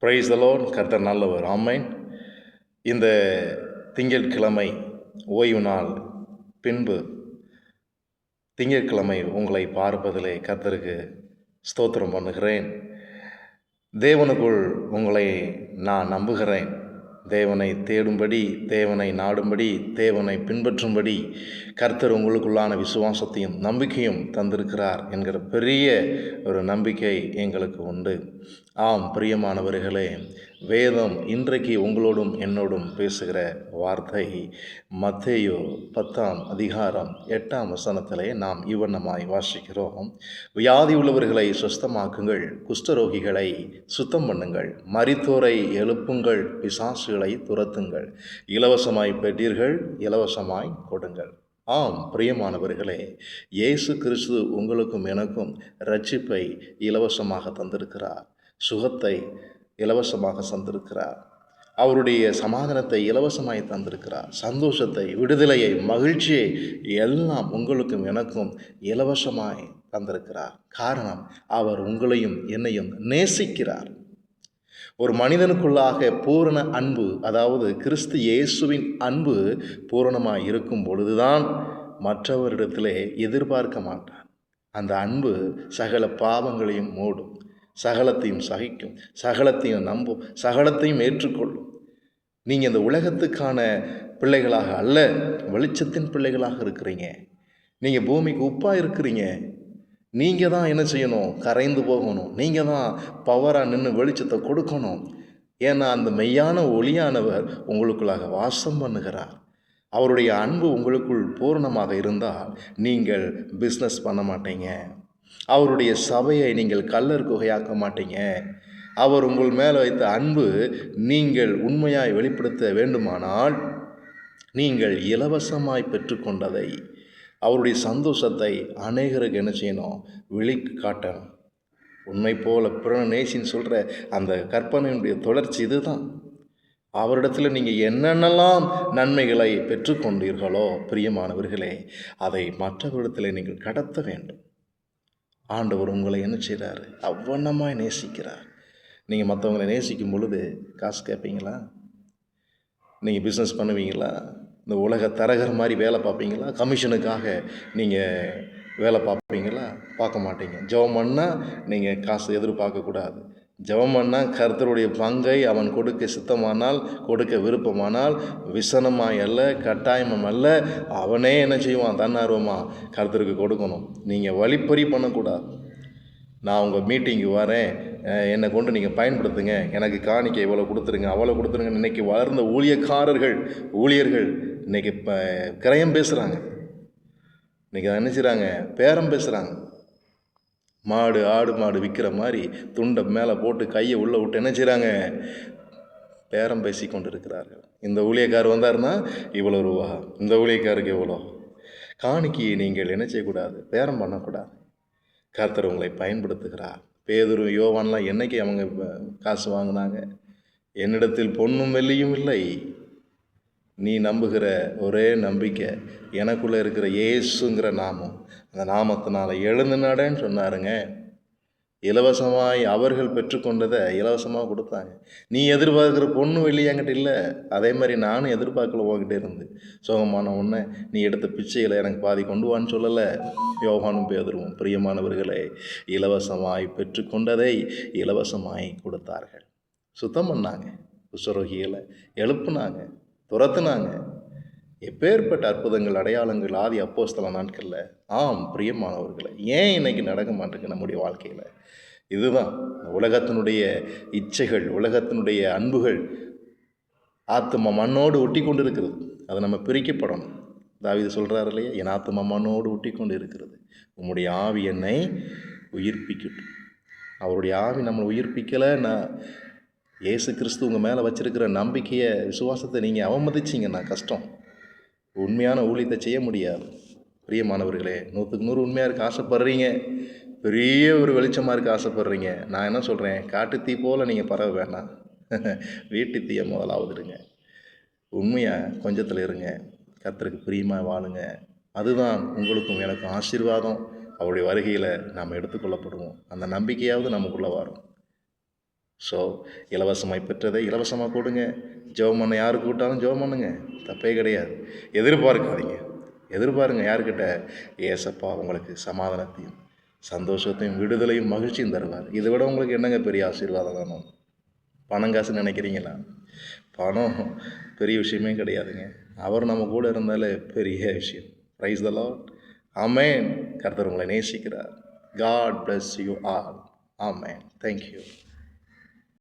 Price the Lord. கர்த்தர் நல்லவர். ஆமென். இந்த திங்கட்கிழமை ஓய்வு நாள் பின்பு திங்கட்கிழமை உங்களை பார்ப்பதிலே கர்த்தருக்கு ஸ்தோத்திரம் பண்ணுகிறேன். தேவனுக்குள் உங்களை நான் நம்புகிறேன். தேவனை தேடும்படி, தேவனை நாடும்படி, தேவனை பின்பற்றும்படி கர்த்தர் உங்களுக்குள்ளான விசுவாசத்தையும் நம்பிக்கையும் தந்திருக்கிறார் என்கிற பெரிய ஒரு நம்பிக்கை எங்களுக்கு உண்டு. ஆம் பிரியமானவர்களே, வேதம் இன்றைக்கு உங்களோடும் என்னோடும் பேசுகிற வார்த்தை மத்தேயு 10ஆம் அதிகாரம் 8ஆம் வசனத்திலே நாம் இவ்வண்ணமாய் வாசிக்கிறோம். வியாதி உள்ளவர்களை சுஸ்தமாக்குங்கள், குஷ்டரோகிகளை சுத்தம் பண்ணுங்கள், மரித்தோரை எழுப்புங்கள், பிசாசுகளை துரத்துங்கள், இலவசமாய் பெற்றீர்கள், இலவசமாய் கொடுங்கள். ஆம் பிரியமானவர்களே, இயேசு கிறிஸ்து உங்களுக்கும் எனக்கும் இரட்சிப்பை இலவசமாக தந்திருக்கிறார். சுகத்தை இலவசமாக தந்திருக்கிறார். அவருடைய சமாதானத்தை இலவசமாய் தந்திருக்கிறார். சந்தோஷத்தை, விடுதலையை, மகிழ்ச்சியை எல்லாம் உங்களுக்கும் எனக்கும் இலவசமாய் தந்திருக்கிறார். காரணம், அவர் உங்களையும் என்னையும் நேசிக்கிறார். ஒரு மனிதனுக்குள்ளாக பூரண அன்பு, அதாவது கிறிஸ்து இயேசுவின் அன்பு பூரணமாய் இருக்கும் பொழுதுதான் மற்றவரிடத்திலே எதிர்பார்க்க மாட்டார். அந்த அன்பு சகல பாவங்களையும் மூடும், சகலத்தையும் சகிக்கும், சகலத்தையும் நம்பும், சகலத்தையும் ஏற்றுக்கொள்ளும். நீங்கள் இந்த உலகத்துக்கான பிள்ளைகளாக அல்ல, வெளிச்சத்தின் பிள்ளைகளாக இருக்கிறீங்க. நீங்கள் பூமிக்கு உப்பாக இருக்கிறீங்க. நீங்கள் தான் என்ன செய்யணும்? கரைந்து போகணும். நீங்கள் தான் பவராக நின்று வெளிச்சத்தை கொடுக்கணும். ஏன்னா அந்த மெய்யான ஒளியானவர் உங்களுக்குள்ளாக வாசம் பண்ணுகிறார். அவருடைய அன்பு உங்களுக்குள் பூரணமாக இருந்தால் நீங்கள் பிஸ்னஸ் பண்ண மாட்டீங்க. அவருடைய சபையை நீங்கள் கல்லர் குகையாக்க மாட்டீங்க. அவர் உங்கள் மேலே வைத்த அன்பு நீங்கள் உண்மையாய் வெளிப்படுத்த வேண்டுமானால் நீங்கள் இலவசமாய் பெற்றுக்கொண்டதை, அவருடைய சந்தோஷத்தை அநேகருக்கு என்ன செய்யணும்? வெளிக்கு காட்டணும். உண்மை போல பிறனை நேசின்னு சொல்கிற அந்த கற்பனையினுடைய தொடர்ச்சி இதுதான். அவரிடத்தில் நீங்கள் என்னென்னலாம் நன்மைகளை பெற்றுக்கொண்டீர்களோ பிரியமானவர்களே, அதை மற்றவரிடத்தில் நீங்கள் கடத்த வேண்டும். ஆண்டவர் உங்களை என்ன செய்கிறாரு? அவ்வண்ணமாய் நேசிக்கிறார். நீங்கள் மற்றவங்களை நேசிக்கும் பொழுது காசு கேட்பீங்களா? நீங்கள் பிஸ்னஸ் பண்ணுவீங்களா? இந்த உலக தரகர் மாதிரி வேலை பார்ப்பீங்களா? கமிஷனுக்காக நீங்கள் வேலை பார்ப்பீங்களா? பார்க்க மாட்டீங்க. ஜெபம் பண்ணால் நீங்கள் காசு எதிர்பார்க்கக்கூடாது. ஜெபம் பண்ணால் கர்த்தருடைய பங்கை அவன் கொடுக்க சித்தமானால், கொடுக்க விருப்பமானால், விசனமாய் அல்ல, கட்டாயமும் அல்ல, அவனே என்ன செய்வான்? தன்னார்வமாக கர்த்தருக்கு கொடுக்கணும். நீங்கள் வழிப்பறி பண்ணக்கூடாது. நான் உங்கள் மீட்டிங்கு வரேன், என்னை கொண்டு நீங்கள் பயன்படுத்துங்க, எனக்கு காணிக்கை இவ்வளோ கொடுத்துருங்க, அவ்வளோ கொடுத்துருங்க. இன்றைக்கி வளர்ந்த ஊழியர்கள் இன்றைக்கி கிரயம் பேசுகிறாங்க. இன்றைக்கி என்ன செய்கிறாங்க? பேரம் பேசுகிறாங்க. ஆடு மாடு விற்கிற மாதிரி துண்டை மேலே போட்டு கையை உள்ளே விட்டு என்ன செய்கிறாங்க? பேரம் பேசி கொண்டு இருக்கிறார்கள். இந்த ஊழியக்கார் வந்தார்னா இவ்வளோ ரூபா, இந்த ஊழியக்காருக்கு எவ்வளோ. காணிக்கையை நீங்கள் என்ன செய்யக்கூடாது? பேரம் பண்ணக்கூடாது. கர்த்தர் உங்களை பயன்படுத்துகிறார். பேதுரு, யோவான்லாம் என்னைக்கு அவங்க காசு வாங்கினாங்க? என்னிடத்தில் பொன்னும் வெள்ளியும் இல்லை, நீ நம்புகிற ஒரே நம்பிக்கை எனக்குள்ளே இருக்கிற இயேசுங்கிற நாமம், அந்த நாமத்தினால எழுந்து நடன்னு சொன்னாருங்க. இலவசமாய் அவர்கள் பெற்றுக்கொண்டதை இலவசமாக கொடுத்தாங்க. நீ எதிர்பார்க்குற பொண்ணு வெள்ளி என்கிட்ட இல்லை, அதே மாதிரி நானும் எதிர்பார்க்கல. உங்ககிட்ட இருந்து சோகமான ஒன்று நீ எடுத்த பிச்சையில் எனக்கு பாதி கொண்டு வான்னு சொல்லலை யோவானும் பேதுருவும். பிரியமானவர்களே, இலவசமாய் பெற்றுக்கொண்டதை இலவசமாய் கொடுத்தார்கள். சுத்தம் பண்ணாங்க, குஷ்டரோகிகளை எழுப்புனாங்க, துரத்துனாங்க. எப்பேற்பட்ட அற்புதங்கள், அடையாளங்கள் ஆதி அப்போஸ்தல நாட்களில். ஆம் பிரியமானவர்களை, ஏன் இன்னைக்கு நடக்க மாட்டேங்குது நம்முடைய வாழ்க்கையில்? இதுதான் உலகத்தினுடைய இச்சைகள், உலகத்தினுடைய அன்புகள் ஆத்தும மண்ணோடு ஒட்டி கொண்டு இருக்கிறது. அதை நம்ம பிரிக்கப்படணும். தாவீது சொல்கிறார் இல்லையா, என் ஆத்தும மண்ணோடு ஒட்டி கொண்டு இருக்கிறது, உம்முடைய ஆவி என்னை உயிர்ப்பிக்கட்டும். அவருடைய ஆவி நம்மளை உயிர்ப்பிக்கலை. இயேசு கிறிஸ்து உங்கள் மேலே வச்சிருக்கிற நம்பிக்கையை, விசுவாசத்தை நீங்கள் அவமதிச்சிங்கன்னா கஷ்டம். உண்மையான ஊழியத்தை செய்ய முடியாது. பிரியமானவர்களே, 100க்கு 100 உண்மையாக இருக்க ஆசைப்படுறீங்க, பெரிய ஒரு வெளிச்சமாக இருக்க ஆசைப்படுறீங்க. நான் என்ன சொல்கிறேன்? காட்டு தீ போல் நீங்கள் பரவ வேண்டாம். வீட்டு தீயை முதலாவது இருங்க. உண்மையாக கொஞ்சத்தில் இருங்க. கர்த்தருக்கு பிரியமாக வாழுங்க. அதுதான் உங்களுக்கும் எனக்கும் ஆசீர்வாதம். அவருடைய வருகையில் நாம் எடுத்துக்கொள்ளப்படுவோம். அந்த நம்பிக்கையாவது நமக்குள்ளே வரும். ஸோ இலவசமாய் பெற்றதை இலவசமாக கொடுங்க. ஜெபம் பண்ண யாருக்கு கூட்டாலும் ஜெபம் பண்ணுங்க, தப்பே கிடையாது. எதிர்பாருங்க யார்கிட்ட? ஏசப்பா உங்களுக்கு சமாதானத்தையும் சந்தோஷத்தையும் விடுதலையும் மகிழ்ச்சியும் தருவார். இதை விட உங்களுக்கு என்னங்க பெரிய ஆசீர்வாதம் வேணும்? பணம் காசு நினைக்கிறீங்களா? பணம் பெரிய விஷயமே கிடையாதுங்க. அவர் நம்ம கூட இருந்தாலே பெரிய விஷயம். Praise the Lord. ஆமென். கர்த்தர் உங்களை நேசிக்கிறார். God bless you all. Amen. Thank you.